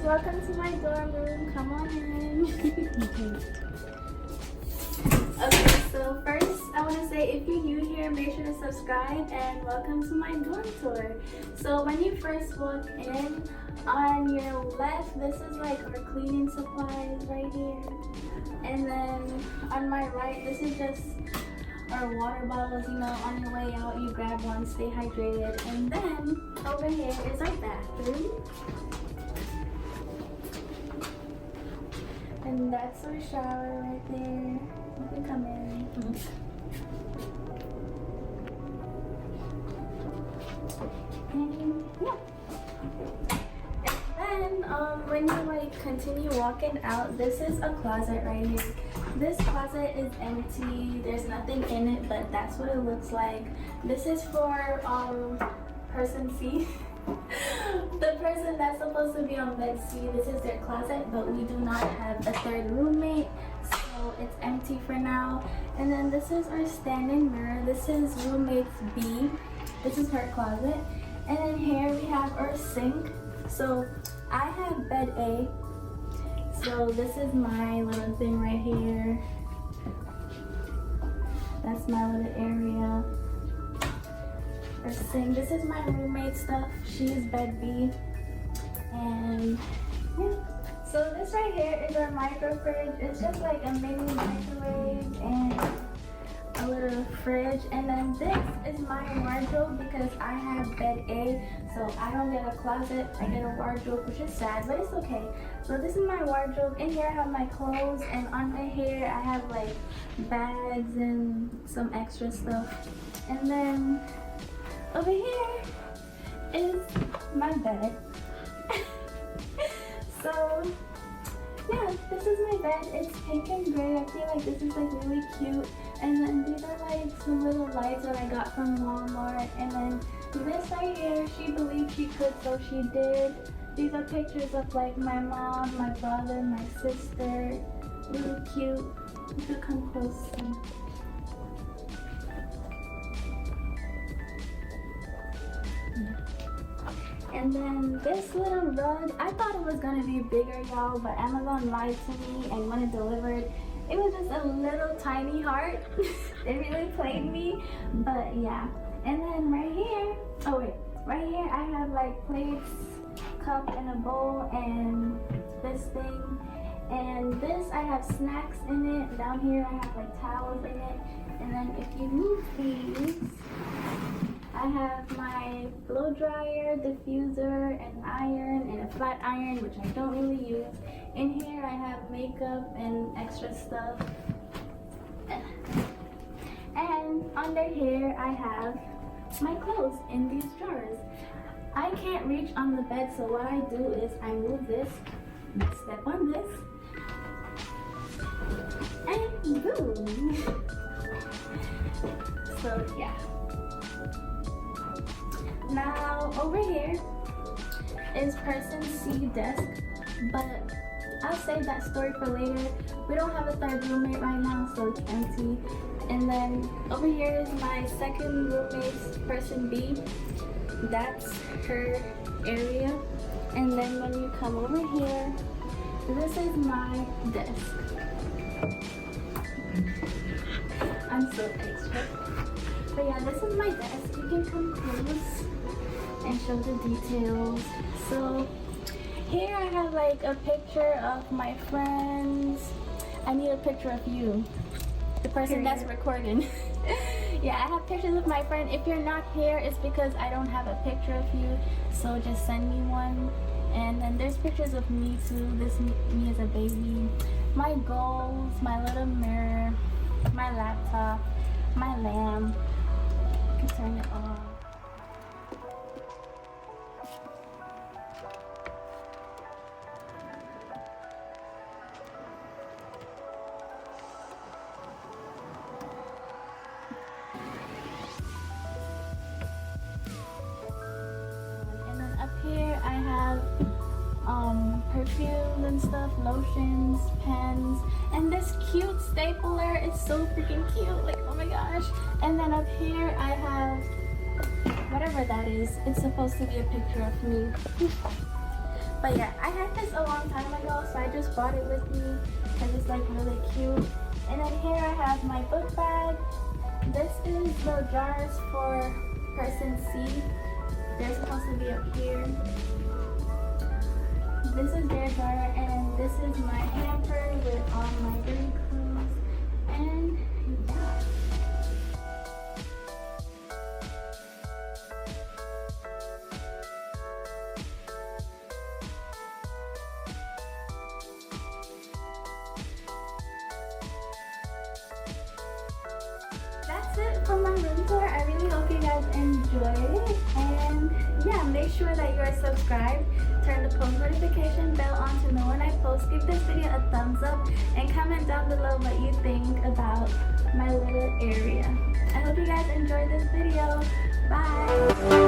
welcome to my dorm room. Come on in. Okay, so first I want to say if you're new here, make sure to subscribe and welcome to my dorm tour. So when you first walk in, on your left, this is like our cleaning supplies right here. And then on my right, this is just our water bottles. You know, on your way out, you grab one, stay hydrated. And then over here is our bathroom. And that's our shower right there. You can come in. And yeah. And then when you like continue walking out, this is a closet right here. This closet is empty. There's nothing in it, but that's what it looks like. This is for person C. The person that's supposed to be on bed C, this is their closet, but we do not have a third roommate, so it's empty for now. And then this is our standing mirror. This is roommate B. This is her closet. And then here we have our sink. So I have bed A. So this is my little thing right here. That's my little area. Our sink. This is my roommate stuff. She's bed B. And yeah. So this right here is our micro fridge. It's just like a mini microwave and a little fridge. And then this is my wardrobe because I have bed A, so I don't get a closet. I get a wardrobe, which is sad, but it's okay. So this is my wardrobe. In here I have my clothes, and under here I have like bags and some extra stuff. And then over here is my bed. So yeah, this is my bed. It's pink and gray. I feel like this is like really cute. And then these are like some little lights that I got from Walmart. And then this right here, she believed she could, so she did. These are pictures of like my mom, my brother, my sister. Really cute. You could come close. And then this little rug, I thought it was gonna be bigger, y'all, but Amazon lied to me, and when it delivered, it was just a little tiny heart. It really played me, but yeah. And then right here, oh wait, right here I have like plates, cup, and a bowl, and this thing. And this, I have snacks in it. Down here I have like towels in it. And then if you move these, I have my blow dryer, diffuser, an iron, and a flat iron, which I don't really use. In here I have makeup and extra stuff. And under here I have my clothes in these drawers. I can't reach on the bed, so what I do is I move this, step on this, and boom. So yeah. Now over here is person C desk, but I'll save that story for later. We don't have a third roommate right now, so it's empty. And then over here is my second roommate's person B. That's her area. And then when you come over here, this is my desk. I'm so extra. But yeah, this is my desk. You can come close and show the details. So here I have like a picture of my friends. I need a picture of you, the person that's recording. Yeah, I have pictures of my friend. If you're not here, it's because I don't have a picture of you, so just send me one. And then there's pictures of me too. This me as a baby, my goals, my little mirror, my laptop, my lamp. You can turn it off. Here I have perfumes and stuff, lotions, pens, and this cute stapler. It's so freaking cute, like oh my gosh. And then up here I have whatever that is. It's supposed to be a picture of me. But yeah, I had this a long time ago, so I just brought it with me because it's like really cute. And then here I have my book bag. This is the jars for person C. They're supposed to be up here. This is their jar, and this is my hamper with all my green clothes. And yeah. That's it for my room tour. I really hope you guys enjoyed it. And yeah, make sure that you're subscribed. Turn the post notification bell on to know when I post. Give this video a thumbs up and comment down below what you think about my little area. I hope you guys enjoyed this video. Bye!